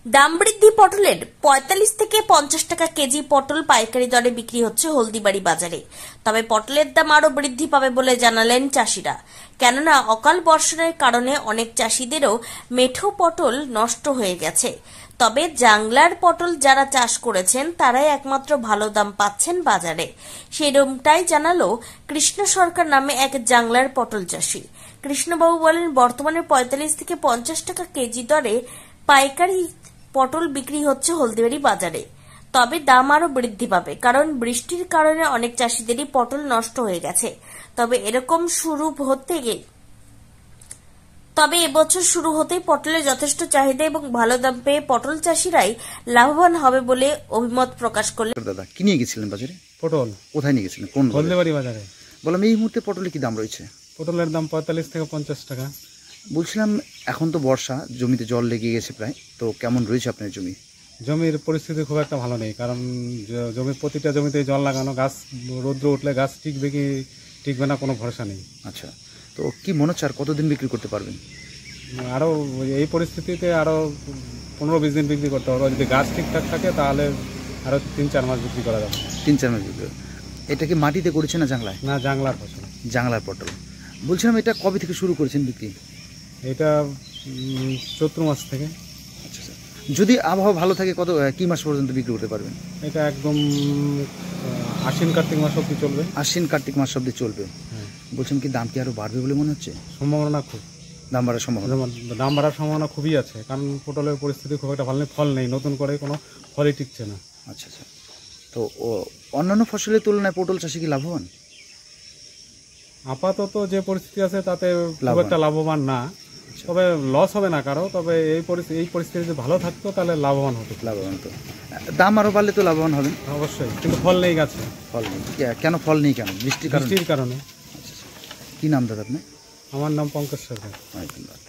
দাম বৃদ্ধি পটলের ৪৫ থেকে ৫০ টাকা কেজি পটল পাইকারি দরে বিক্রি হচ্ছে হলদিবাড়ি বাজারে। তবে পটলের দাম আরো বৃদ্ধি পাবে বলে জানালেন চাষিরা, কেননা অকাল বর্ষণের কারণে অনেক চাষিদেরও মেঠো পটল নষ্ট হয়ে গেছে। তবে জাংলার পটল যারা চাষ করেছেন তারাই একমাত্র ভালো দাম পাচ্ছেন বাজারে। সেরকমটাই জানালো কৃষ্ণ সরকার নামে এক জাংলার পটল চাষী। কৃষ্ণবাবু বলেন, বর্তমানে ৪৫ থেকে ৫০ টাকা কেজি দরে পাইকারি পটল বিক্রি হচ্ছে হলদিবাড়ি বাজারে। তবে দাম আরো বৃদ্ধি পাবে, কারণ বৃষ্টির কারণে অনেক চাষিদেরই পটল নষ্ট হয়ে গেছে। তবে এবছর শুরু হতেই পটলের যথেষ্ট চাহিদা এবং ভালো দাম পেয়ে পটল চাষিরাই লাভবান হবে বলে অভিমত প্রকাশ করলেন। দাদা, কি নিয়ে গেছিলেন বাজারে? পটল। কোথায় নিয়ে গেছিলেন? কোন হলদিবাড়ি বাজারে। বললাম, এই মুহূর্তে পটলের কি দাম রয়েছে? পটলের দাম ৪৫ থেকে ৫০ টাকা। বলছিলাম, এখন তো বর্ষা, জমিতে জল লেগে গেছে প্রায়, তো কেমন রয়েছে আপনার জমি? জমির পরিস্থিতি খুব একটা ভালো নেই, কারণ জমির প্রতিটা জমিতে জল লাগানো, গাছ রৌদ্র উঠলে গাছ টিকবে না, কোনো ভরসা নেই। আচ্ছা, তো কি মনে হচ্ছে আর কতদিন বিক্রি করতে পারবেন? আরও এই পরিস্থিতিতে আরও ১৫-২০ দিন বিক্রি করতে হবে। যদি গাছ ঠিকঠাক থাকে তাহলে আরও ৩-৪ মাস বিক্রি করা যাবে। ৩-৪ মাস বিক্রি। এটা কি মাটিতে করেছে না জাংলায়? না, জাংলার ফসল। জাংলার পটল। বলছিলাম, এটা কবে থেকে শুরু করেছেন বিক্রি? এটা চৈত্র মাস থেকে। আচ্ছা স্যার, যদি আবহাওয়া ভালো থাকে কি মাস পর্যন্ত বিক্রি করতে পারবেন? এটা একদম আশ্বিন কার্তিক মাস অবধি চলবে। আশ্বিন কার্তিক মাস অবধি চলবে। বলছেন, কি দাম কি আরো বাড়বে বলে মনে হচ্ছে? সম্ভাবনা খুব। দাম বাড়ার সম্ভাবনা খুবই আছে, কারণ পটলের পরিস্থিতি খুব একটা ভালো নেই, ফল নেই, নতুন করে কোনো ফলই টিকছে না। আচ্ছা আচ্ছা, তো অন্যান্য ফসলের তুলনায় পটল চাষে কি লাভবান? আপাতত যে পরিস্থিতি আছে তাতে খুব একটা লাভবান না, তবে লস হবে না কারো। তবে এই পরিস্থিতি যদি ভালো থাকতো তাহলে লাভবান হতো। দাম আরো বাড়লে তো লাভবান হবেন অবশ্যই, কিন্তু ফল নেই গাছে। ফল নেই কেন? ফল নেই কেন? বৃষ্টির কারণে। কি নাম দাদা আপনি? আমার নাম পঙ্কজ সরকার। ধন্যবাদ।